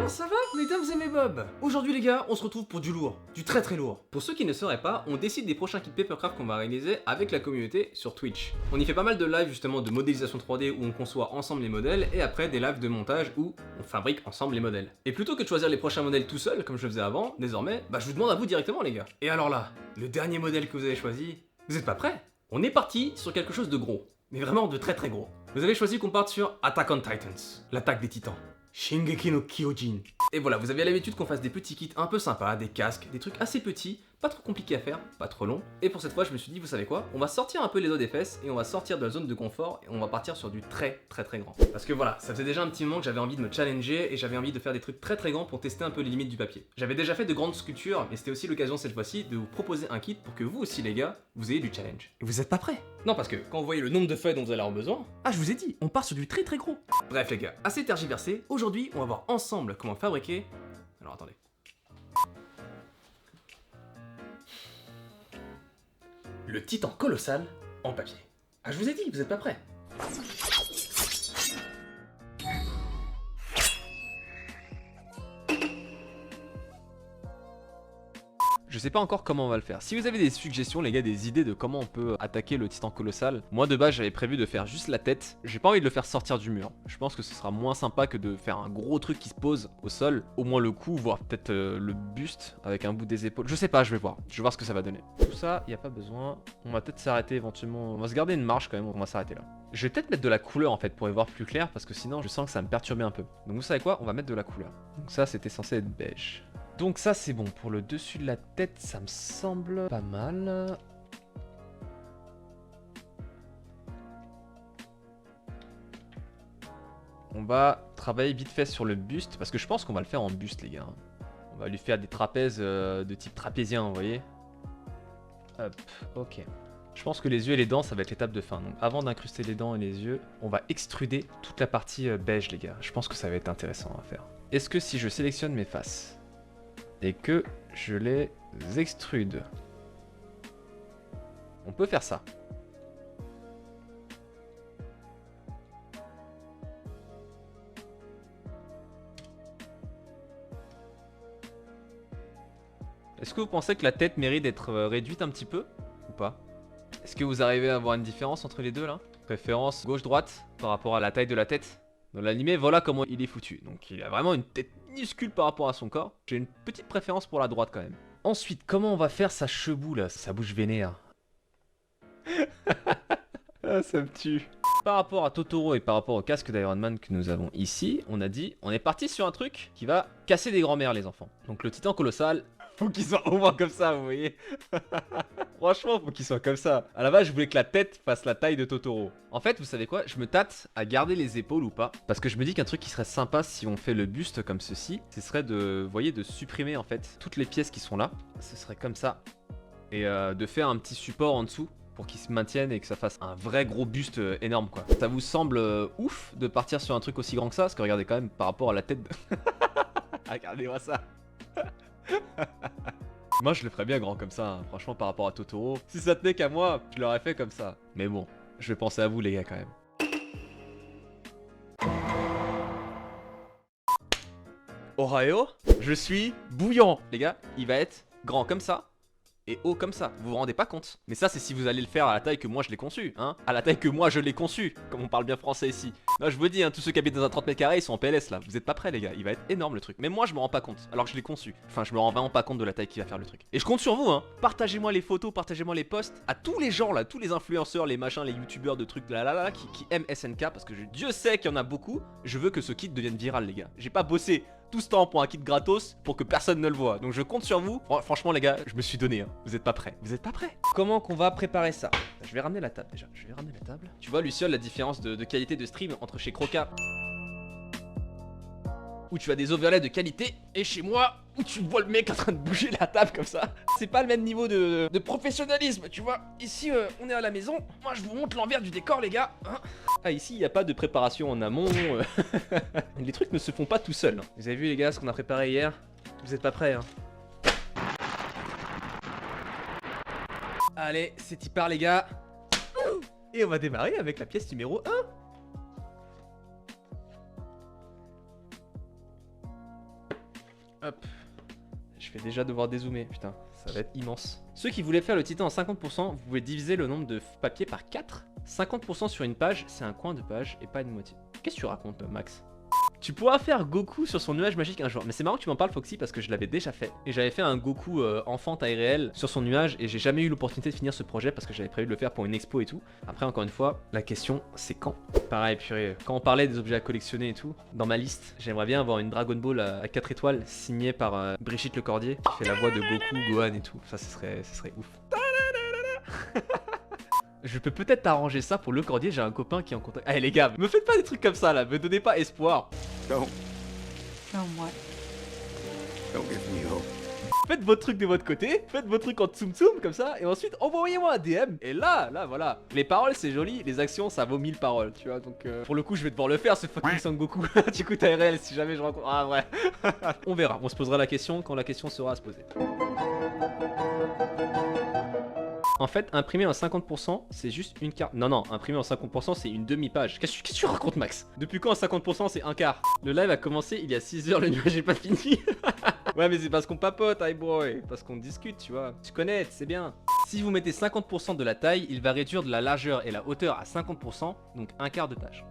Comment ça va, mesdames et mesbobs? Aujourd'hui les gars, on se retrouve pour du lourd, du très très lourd. Pour ceux qui ne sauraient pas, on décide des prochains kits Papercraft qu'on va réaliser avec la communauté sur Twitch. On y fait pas mal de lives justement de modélisation 3D où on conçoit ensemble les modèles et après des lives de montage où on fabrique ensemble les modèles. Et plutôt que de choisir les prochains modèles tout seul comme je le faisais avant, désormais, je vous demande à vous directement les gars. Et alors là, le dernier modèle que vous avez choisi, vous êtes pas prêts? On est parti sur quelque chose de gros, mais vraiment de très très gros. Vous avez choisi qu'on parte sur Attack on Titans, l'attaque des titans. Shingeki no Kyojin. Et voilà, vous avez l'habitude qu'on fasse des petits kits un peu sympas, des casques, des trucs assez petits, pas trop compliqués à faire, pas trop longs. Et pour cette fois, je me suis dit, vous savez quoi? On va sortir un peu les dos des fesses et on va sortir de la zone de confort et on va partir sur du très très très grand. Parce que voilà, ça faisait déjà un petit moment que j'avais envie de me challenger et j'avais envie de faire des trucs très très grands pour tester un peu les limites du papier. J'avais déjà fait de grandes sculptures, mais c'était aussi l'occasion cette fois-ci de vous proposer un kit pour que vous aussi les gars, vous ayez du challenge. Et vous êtes pas prêts? Non, parce que quand vous voyez le nombre de feuilles dont vous allez avoir besoin, je vous ai dit, on part sur du très très gros. Bref les gars, assez tergiversé, aujourd'hui on va voir ensemble comment fabriquer... Alors attendez. Le titan colossal en papier. Je vous ai dit, vous êtes pas prêts. Je sais pas encore comment on va le faire. Si vous avez des suggestions les gars, des idées de comment on peut attaquer le titan colossal, moi de base j'avais prévu de faire juste la tête. J'ai pas envie de le faire sortir du mur. Je pense que ce sera moins sympa que de faire un gros truc qui se pose au sol. Au moins le cou, voire peut-être le buste avec un bout des épaules. Je sais pas, je vais voir. Je vais voir ce que ça va donner. Tout ça, y a pas besoin. On va peut-être s'arrêter éventuellement. On va se garder une marge quand même, on va s'arrêter là. Je vais peut-être mettre de la couleur en fait pour y voir plus clair parce que sinon je sens que ça va me perturber un peu. Donc vous savez quoi? On va mettre de la couleur. Donc ça c'était censé être beige. Donc ça c'est bon, pour le dessus de la tête ça me semble pas mal. On va travailler vite fait sur le buste, parce que je pense qu'on va le faire en buste les gars. On va lui faire des trapèzes de type trapézien, vous voyez. Hop, ok. Je pense que les yeux et les dents ça va être l'étape de fin. Donc avant d'incruster les dents et les yeux, on va extruder toute la partie beige les gars. Je pense que ça va être intéressant à faire. Est-ce que si je sélectionne mes faces et que je les extrude, on peut faire ça. Est-ce que vous pensez que la tête mérite d'être réduite un petit peu ou pas? Est-ce que vous arrivez à avoir une différence entre les deux là? Préférence gauche-droite par rapport à la taille de la tête? Dans l'animé, voilà comment il est foutu. Donc il a vraiment une tête minuscule par rapport à son corps. J'ai une petite préférence pour la droite quand même. Ensuite, comment on va faire sa cheboux là, sa bouche vénère? Ah, ça me tue. Par rapport à Totoro et par rapport au casque d'Iron Man que nous avons ici, on a dit, on est parti sur un truc qui va casser des grands-mères les enfants. Donc le titan colossal, faut qu'il soit au moins comme ça, vous voyez. Franchement, faut qu'il soit comme ça. À la base, je voulais que la tête fasse la taille de Totoro. En fait, vous savez quoi? Je me tâte à garder les épaules ou pas. Parce que je me dis qu'un truc qui serait sympa si on fait le buste comme ceci, ce serait de, vous voyez, de supprimer en fait toutes les pièces qui sont là. Ce serait comme ça. Et de faire un petit support en dessous pour qu'il se maintienne et que ça fasse un vrai gros buste énorme quoi. Ça vous semble ouf de partir sur un truc aussi grand que ça? Parce que regardez quand même par rapport à la tête de... Regardez-moi ça. Moi je le ferais bien grand comme ça, hein. Franchement par rapport à Totoro. Si ça tenait qu'à moi, je l'aurais fait comme ça. Mais bon, je vais penser à vous les gars quand même. Ohio, je suis bouillant. Les gars, il va être grand comme ça et haut comme ça, vous vous rendez pas compte? Mais ça c'est si vous allez le faire à la taille que moi je l'ai conçu, hein. À la taille que moi je l'ai conçu, comme on parle bien français ici. Là je vous dis, hein, tous ceux qui habitent dans un 30 mètres carrés ils sont en PLS là, vous êtes pas prêts les gars, il va être énorme le truc. Mais moi je me rends pas compte, alors que je l'ai conçu. Enfin je me rends vraiment pas compte de la taille qui va faire le truc. Et je compte sur vous hein, partagez-moi les photos, partagez-moi les posts à tous les gens là, tous les influenceurs, les machins, les youtubeurs de trucs là qui aiment SNK, parce que Dieu sait qu'il y en a beaucoup. Je veux que ce kit devienne viral les gars. J'ai pas bossé tout ce temps pour un kit gratos pour que personne ne le voit. Donc je compte sur vous. Franchement les gars, je me suis donné hein. Vous êtes pas prêts. Vous êtes pas prêts. Comment qu'on va préparer ça? Je vais ramener la table déjà. Je vais ramener la table. Tu vois Luciole, la différence de qualité de stream entre chez Croca où tu as des overlays de qualité et chez moi où tu vois le mec en train de bouger la table comme ça. C'est pas le même niveau de professionnalisme, tu vois. Ici on est à la maison. Moi je vous montre l'envers du décor les gars, hein. Ah ici il n'y a pas de préparation en amont. Les trucs ne se font pas tout seuls, hein. Vous avez vu les gars ce qu'on a préparé hier? Vous êtes pas prêts hein. Allez c'est y part les gars. Et on va démarrer avec la pièce numéro 1. Hop. Je vais déjà devoir dézoomer, putain, ça va être immense. Ceux qui voulaient faire le titan en 50%, vous pouvez diviser le nombre de papiers par 4. 50% sur une page, c'est un coin de page et pas une moitié. Qu'est-ce que tu racontes, Max? Tu pourras faire Goku sur son nuage magique un jour. Mais c'est marrant que tu m'en parles, Foxy, parce que je l'avais déjà fait. Et j'avais fait un Goku enfant taille réelle sur son nuage. Et j'ai jamais eu l'opportunité de finir ce projet parce que j'avais prévu de le faire pour une expo et tout. Après, encore une fois, la question, c'est quand? Pareil, purée. Quand on parlait des objets à collectionner et tout, dans ma liste, j'aimerais bien avoir une Dragon Ball à 4 étoiles signée par Brigitte Lecordier, qui fait la voix de Goku, Gohan et tout. Ça, ce serait ouf. Je peux peut-être t'arranger ça pour Le Cordier, j'ai un copain qui est en contact. Allez les gars, me faites pas des trucs comme ça là, me donnez pas espoir. Don't give me hope. Faites vos trucs de votre côté, faites vos trucs en tsum tsum comme ça, et ensuite envoyez-moi un DM. Et là, voilà. Les paroles c'est joli, les actions ça vaut 1000 paroles, tu vois. Donc pour le coup, je vais devoir le faire ce fucking Sangoku. Du coup, t'as RL si jamais je rencontre. Ah, ouais. On verra, on se posera la question quand la question sera à se poser. En fait, imprimer en 50%, c'est juste une carte. Non, imprimer en 50%, c'est une demi-page. Qu'est-ce que tu racontes, Max? Depuis quand en 50%, c'est un quart? Le live a commencé il y a 6 heures, le nuage est pas fini. Ouais, mais c'est parce qu'on papote, hi boy. Parce qu'on discute, tu vois. Tu connais, c'est bien. Si vous mettez 50% de la taille, il va réduire de la largeur et la hauteur à 50%, donc un quart de page.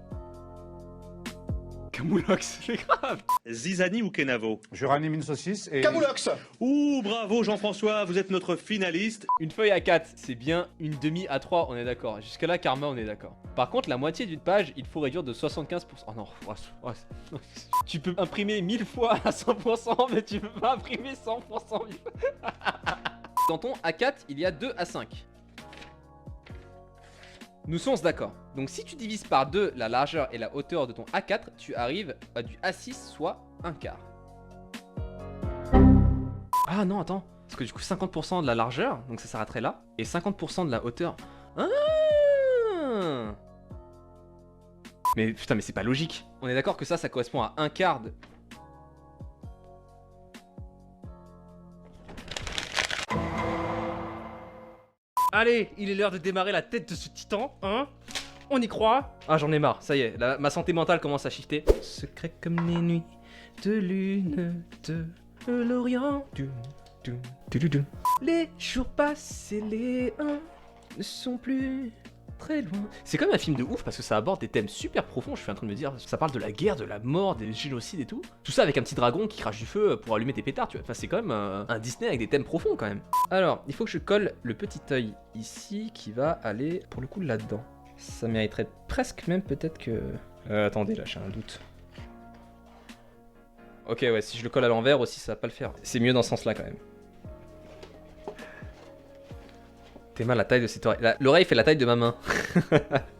Camoulox, c'est grave. Zizani ou Kenavo? Je ranime une saucisse et... Camoulox. Ouh, bravo Jean-François, vous êtes notre finaliste. Une feuille à 4, c'est bien une demi à 3, on est d'accord. Jusqu'à là, Karma, on est d'accord. Par contre, la moitié d'une page, il faut réduire de 75%. Oh non, tu peux imprimer 1000 fois à 100%, mais tu peux pas imprimer 100%. Dans ton A4, il y a 2 A5. Nous sommes d'accord. Donc si tu divises par 2 la largeur et la hauteur de ton A4, tu arrives à du A6, soit un quart. Ah non, attends. Parce que du coup, 50% de la largeur, donc ça s'arrêterait là. Et 50% de la hauteur. Ah! Mais putain, mais c'est pas logique. On est d'accord que ça correspond à un quart de... Allez, il est l'heure de démarrer la tête de ce titan, hein? On y croit? Ah, j'en ai marre, ça y est, ma santé mentale commence à shifter. Secret comme les nuits de lune de l'Orient. Les jours passent et les uns ne sont plus très loin. C'est quand même un film de ouf parce que ça aborde des thèmes super profonds, je suis en train de me dire. Ça parle de la guerre, de la mort, des génocides et tout. Tout ça avec un petit dragon qui crache du feu pour allumer des pétards, tu vois. Enfin, c'est quand même un Disney avec des thèmes profonds quand même. Alors, il faut que je colle le petit œil ici qui va aller pour le coup là-dedans. Ça mériterait presque même peut-être que... attendez, là j'ai un doute. Ok, ouais, si je le colle à l'envers aussi, ça va pas le faire. C'est mieux dans ce sens-là quand même. T'es mal la taille de cette oreille. L'oreille fait la taille de ma main.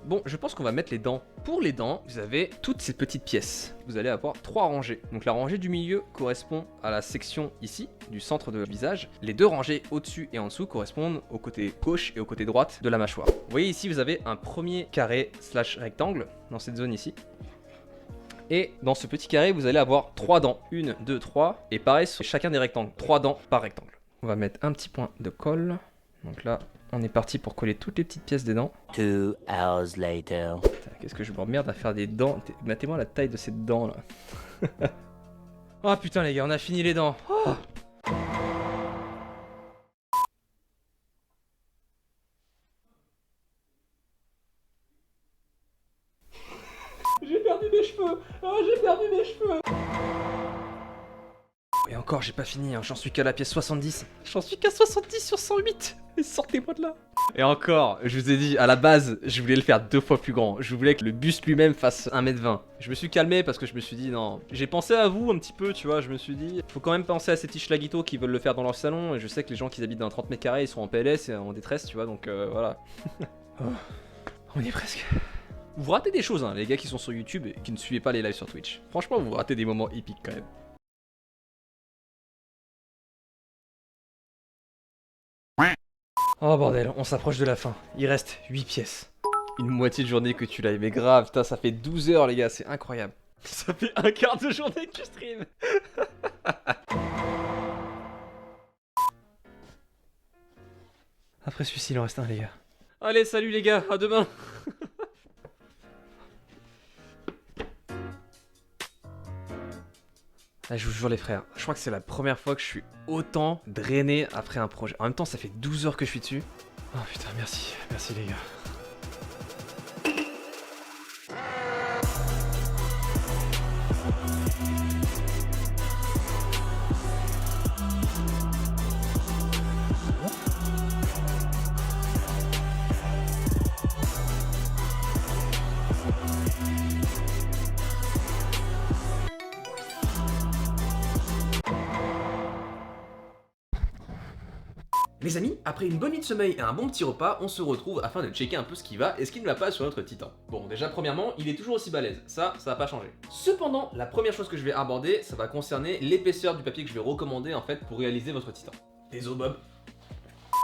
Bon, je pense qu'on va mettre les dents. Pour les dents, vous avez toutes ces petites pièces. Vous allez avoir 3 rangées. Donc la rangée du milieu correspond à la section ici, du centre de visage. Les 2 rangées au-dessus et en dessous correspondent au côté gauche et au côté droite de la mâchoire. Vous voyez ici, vous avez un premier carré / rectangle dans cette zone ici. Et dans ce petit carré, vous allez avoir 3 dents. 1, 2, 3. Et pareil sur chacun des rectangles. 3 dents par rectangle. On va mettre un petit point de colle. Donc là, on est parti pour coller toutes les petites pièces des dents. 2 hours later. Qu'est-ce que je m'emmerde à faire des dents. Mettez-moi la taille de ces dents là. Oh putain les gars, on a fini les dents. Oh. J'ai perdu mes cheveux. Oh, j'ai perdu mes cheveux. Et encore, j'ai pas fini, hein. J'en suis qu'à la pièce 70. J'en suis qu'à 70 sur 108. Et sortez-moi de là. Et encore, je vous ai dit, à la base, je voulais le faire 2 fois plus grand. Je voulais que le buste lui-même fasse 1m20. Je me suis calmé parce que je me suis dit, non. J'ai pensé à vous un petit peu, tu vois. Je me suis dit, faut quand même penser à ces Tishlaguito qui veulent le faire dans leur salon. Et je sais que les gens qui habitent dans 30 mètres carrés, ils sont en PLS et en détresse, tu vois. Donc voilà. Oh. On y est presque. Vous ratez des choses, hein, les gars qui sont sur YouTube et qui ne suivez pas les lives sur Twitch. Franchement, vous ratez des moments épiques quand même. Oh bordel, on s'approche de la fin. Il reste 8 pièces. Une moitié de journée que tu live. Mais grave, putain, ça fait 12 heures les gars, c'est incroyable. Ça fait un quart de journée que tu stream. Après celui-ci, il en reste un les gars. Allez, salut les gars, à demain. Ah, je vous jure les frères, je crois que c'est la première fois que je suis autant drainé après un projet. En même temps, ça fait 12 heures que je suis dessus. Oh putain, merci les gars. Les amis, après une bonne nuit de sommeil et un bon petit repas, on se retrouve afin de checker un peu ce qui va et ce qui ne va pas sur notre Titan. Bon, déjà premièrement, il est toujours aussi balèze, ça va pas changer. Cependant, la première chose que je vais aborder, ça va concerner l'épaisseur du papier que je vais recommander en fait pour réaliser votre Titan. Désolé Bob.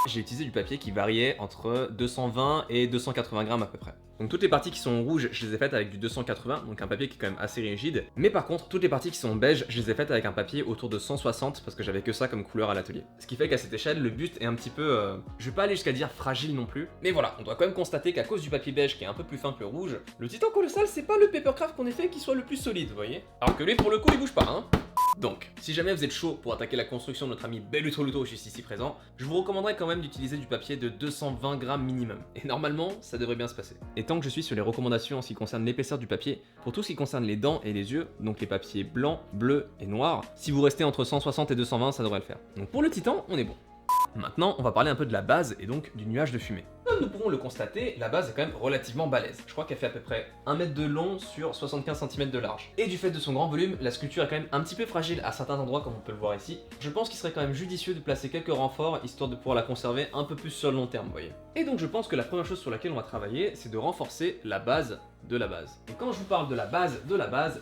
J'ai utilisé du papier qui variait entre 220 et 280 grammes à peu près. Donc toutes les parties qui sont rouges, je les ai faites avec du 280, donc un papier qui est quand même assez rigide. Mais par contre, toutes les parties qui sont beige, je les ai faites avec un papier autour de 160 parce que j'avais que ça comme couleur à l'atelier. Ce qui fait qu'à cette échelle, le buste est un petit peu... je vais pas aller jusqu'à dire fragile non plus. Mais voilà, on doit quand même constater qu'à cause du papier beige qui est un peu plus fin que le rouge, le Titan Colossal, c'est pas le papercraft qu'on ait fait qui soit le plus solide, vous voyez. Alors que lui, pour le coup, il bouge pas, hein. Donc, si jamais vous êtes chaud pour attaquer la construction de notre ami Bellutro juste ici présent, je vous recommanderais quand même d'utiliser du papier de 220 grammes minimum. Et normalement, ça devrait bien se passer. Et tant que je suis sur les recommandations en ce qui concerne l'épaisseur du papier, pour tout ce qui concerne les dents et les yeux, donc les papiers blancs, bleus et noirs, si vous restez entre 160 et 220, ça devrait le faire. Donc pour le Titan, on est bon. Maintenant, on va parler un peu de la base et donc du nuage de fumée. Comme nous pouvons le constater, la base est quand même relativement balèze. Je crois qu'elle fait à peu près 1 mètre de long sur 75 cm de large. Et du fait de son grand volume, la sculpture est quand même un petit peu fragile à certains endroits comme on peut le voir ici. Je pense qu'il serait quand même judicieux de placer quelques renforts histoire de pouvoir la conserver un peu plus sur le long terme, vous voyez. Et donc je pense que la première chose sur laquelle on va travailler, c'est de renforcer la base de la base. Et quand je vous parle de la base,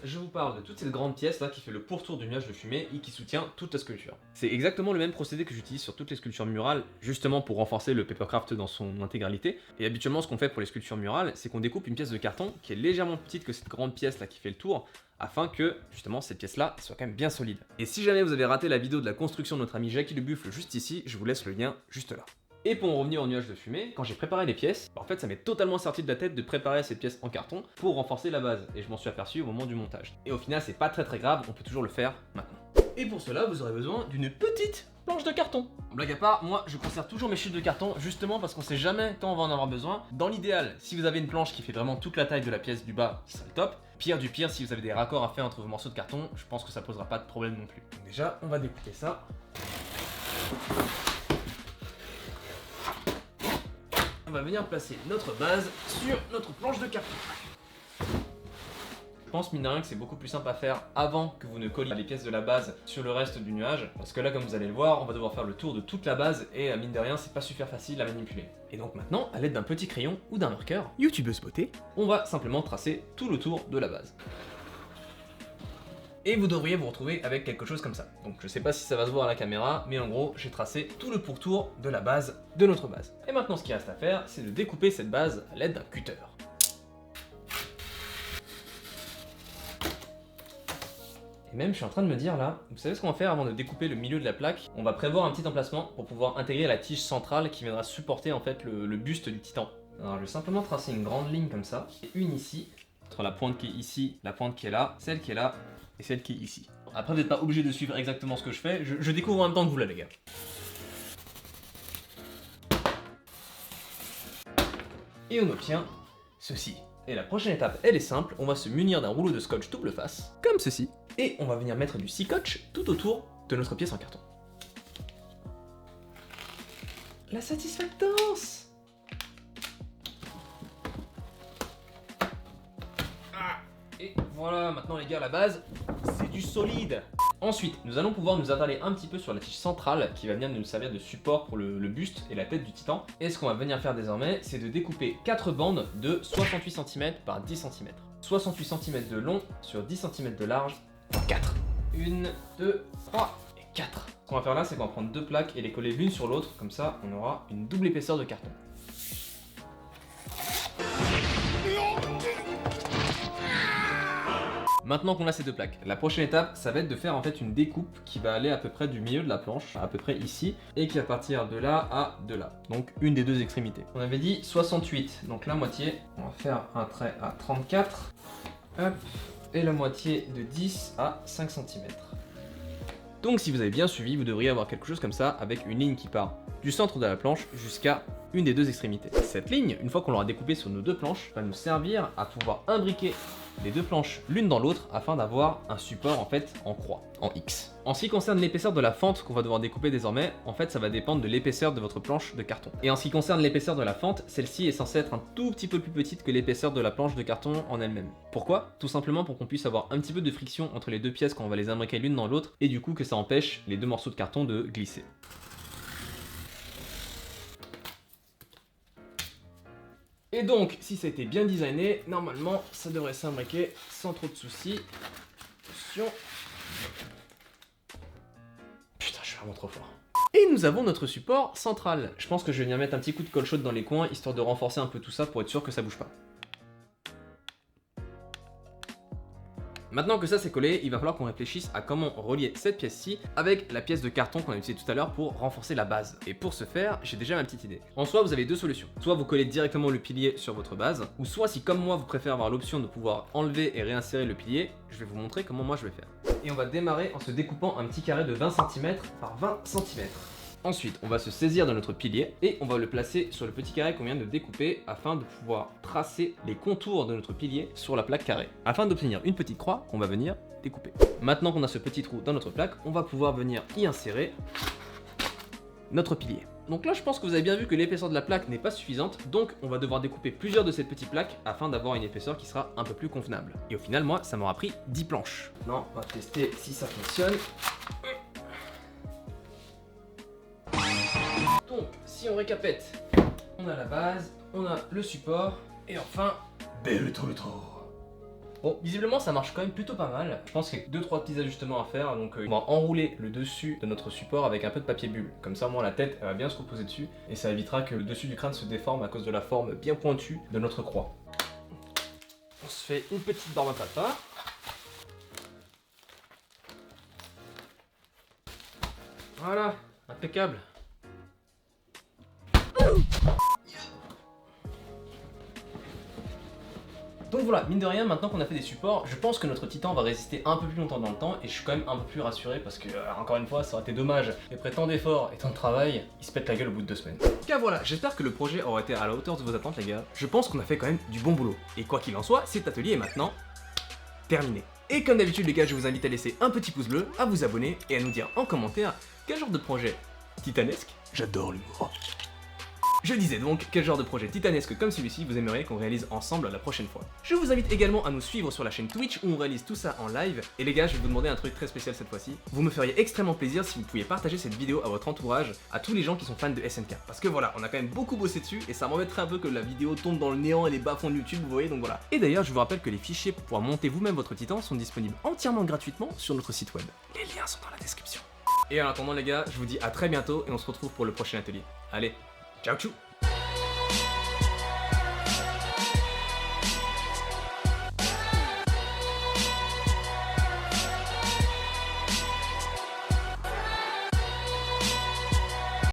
je vous parle de toute cette grande pièce là qui fait le pourtour du nuage de fumée et qui soutient toute la sculpture. C'est exactement le même procédé que j'utilise sur toutes les sculptures murales, justement pour renforcer le papercraft dans son intégralité. Et habituellement ce qu'on fait pour les sculptures murales, c'est qu'on découpe une pièce de carton qui est légèrement plus petite que cette grande pièce là qui fait le tour, afin que, justement, cette pièce-là soit quand même bien solide. Et si jamais vous avez raté la vidéo de la construction de notre ami Jackie le Buffle juste ici, je vous laisse le lien juste là. Et pour en revenir au nuage de fumée, quand j'ai préparé les pièces, en fait ça m'est totalement sorti de la tête de préparer cette pièce en carton pour renforcer la base, et je m'en suis aperçu au moment du montage. Et au final c'est pas très grave, on peut toujours le faire maintenant. Et pour cela vous aurez besoin d'une petite planche de carton. Blague à part, moi je conserve toujours mes chutes de carton justement parce qu'on sait jamais quand on va en avoir besoin. Dans l'idéal, si vous avez une planche qui fait vraiment toute la taille de la pièce du bas, ce serait le top. Pire du pire, si vous avez des raccords à faire entre vos morceaux de carton, je pense que ça posera pas de problème non plus. Donc déjà, on va découper ça. On va venir placer notre base sur notre planche de carton. Je pense mine de rien que c'est beaucoup plus simple à faire avant que vous ne colliez les pièces de la base sur le reste du nuage, parce que là comme vous allez le voir, on va devoir faire le tour de toute la base et mine de rien c'est pas super facile à manipuler. Et donc maintenant, à l'aide d'un petit crayon ou d'un marqueur, youtubeuse beauté, on va simplement tracer tout le tour de la base. Et vous devriez vous retrouver avec quelque chose comme ça. Donc je sais pas si ça va se voir à la caméra, mais en gros j'ai tracé tout le pourtour de la base de notre base. Et maintenant ce qu'il reste à faire, c'est de découper cette base à l'aide d'un cutter. Et même je suis en train de me dire là, vous savez ce qu'on va faire avant de découper le milieu de la plaque? On va prévoir un petit emplacement pour pouvoir intégrer la tige centrale qui viendra supporter en fait le buste du Titan. Alors je vais simplement tracer une grande ligne comme ça, et une ici, entre la pointe qui est ici, la pointe qui est là, celle qui est là, et celle qui est ici. Après vous n'êtes pas obligé de suivre exactement ce que je fais, je découvre en même temps que vous là les gars. Et on obtient ceci. Et la prochaine étape, elle est simple, on va se munir d'un rouleau de scotch double face, comme ceci, et on va venir mettre du scotch tout autour de notre pièce en carton. La satisfactance! Et voilà, maintenant les gars, la base, c'est du solide. Ensuite, nous allons pouvoir nous attarder un petit peu sur la tige centrale qui va venir nous servir de support pour le buste et la tête du Titan. Et ce qu'on va venir faire désormais, c'est de découper 4 bandes de 68 cm par 10 cm. 68 cm de long sur 10 cm de large en 4. 1, 2, 3 et 4. Ce qu'on va faire là, c'est qu'on va prendre deux plaques et les coller l'une sur l'autre. Comme ça, on aura une double épaisseur de carton. Maintenant qu'on a ces deux plaques, la prochaine étape, ça va être de faire en fait une découpe qui va aller à peu près du milieu de la planche, à peu près ici, et qui va partir de là à de là. Donc une des deux extrémités. On avait dit 68, donc la moitié, on va faire un trait à 34, hop, et la moitié de 10 à 5 cm. Donc si vous avez bien suivi, vous devriez avoir quelque chose comme ça avec une ligne qui part du centre de la planche jusqu'à une des deux extrémités. Cette ligne, une fois qu'on l'aura découpée sur nos deux planches, va nous servir à pouvoir imbriquer les deux planches l'une dans l'autre afin d'avoir un support en fait en croix, en X. En ce qui concerne l'épaisseur de la fente qu'on va devoir découper désormais, en fait ça va dépendre de l'épaisseur de votre planche de carton. Et en ce qui concerne l'épaisseur de la fente, celle-ci est censée être un tout petit peu plus petite que l'épaisseur de la planche de carton en elle-même. Pourquoi? Tout simplement pour qu'on puisse avoir un petit peu de friction entre les deux pièces quand on va les imbriquer l'une dans l'autre et du coup que ça empêche les deux morceaux de carton de glisser. Et donc, si ça a été bien designé, normalement, ça devrait s'imbriquer sans trop de soucis. Attention. Putain, je suis vraiment trop fort. Et nous avons notre support central. Je pense que je vais venir mettre un petit coup de colle chaude dans les coins, histoire de renforcer un peu tout ça pour être sûr que ça bouge pas. Maintenant que ça c'est collé, il va falloir qu'on réfléchisse à comment relier cette pièce-ci avec la pièce de carton qu'on a utilisée tout à l'heure pour renforcer la base. Et pour ce faire, j'ai déjà ma petite idée. En soi, vous avez deux solutions. Soit vous collez directement le pilier sur votre base, ou soit si comme moi vous préférez avoir l'option de pouvoir enlever et réinsérer le pilier, je vais vous montrer comment moi je vais faire. Et on va démarrer en se découpant un petit carré de 20 cm par 20 cm. Ensuite, on va se saisir de notre pilier et on va le placer sur le petit carré qu'on vient de découper afin de pouvoir tracer les contours de notre pilier sur la plaque carrée, afin d'obtenir une petite croix qu'on va venir découper. Maintenant qu'on a ce petit trou dans notre plaque, on va pouvoir venir y insérer notre pilier. Donc là, je pense que vous avez bien vu que l'épaisseur de la plaque n'est pas suffisante, donc on va devoir découper plusieurs de ces petites plaques afin d'avoir une épaisseur qui sera un peu plus convenable. Et au final, moi, ça m'aura pris 10 planches. Non, on va tester si ça fonctionne. Donc, si on récapète, on a la base, on a le support, et enfin, belle trou. Bon, visiblement ça marche quand même plutôt pas mal. Je pense qu'il y a 2-3 petits ajustements à faire, donc on va enrouler le dessus de notre support avec un peu de papier bulle. Comme ça, moi, la tête, elle va bien se reposer dessus, et ça évitera que le dessus du crâne se déforme à cause de la forme bien pointue de notre croix. On se fait une petite barbe à papa. Voilà, impeccable. Donc voilà, mine de rien, maintenant qu'on a fait des supports, je pense que notre titan va résister un peu plus longtemps dans le temps et je suis quand même un peu plus rassuré parce que, encore une fois, ça aurait été dommage. Et après tant d'efforts et tant de travail, il se pète la gueule au bout de 2 semaines. En tout cas voilà, j'espère que le projet aura été à la hauteur de vos attentes les gars. Je pense qu'on a fait quand même du bon boulot. Et quoi qu'il en soit, cet atelier est maintenant terminé. Et comme d'habitude les gars, je vous invite à laisser un petit pouce bleu, à vous abonner et à nous dire en commentaire quel genre de projet titanesque, j'adore l'humour. Je disais donc, quel genre de projet titanesque comme celui-ci vous aimeriez qu'on réalise ensemble la prochaine fois. Je vous invite également à nous suivre sur la chaîne Twitch où on réalise tout ça en live. Et les gars, je vais vous demander un truc très spécial cette fois-ci. Vous me feriez extrêmement plaisir si vous pouviez partager cette vidéo à votre entourage, à tous les gens qui sont fans de SNK. Parce que voilà, on a quand même beaucoup bossé dessus et ça m'embêterait un peu que la vidéo tombe dans le néant et les bas-fonds de YouTube, vous voyez, donc voilà. Et d'ailleurs, je vous rappelle que les fichiers pour pouvoir monter vous-même votre titan sont disponibles entièrement gratuitement sur notre site web. Les liens sont dans la description. Et en attendant les gars, je vous dis à très bientôt et on se retrouve pour le prochain atelier. Allez, ciao ciao.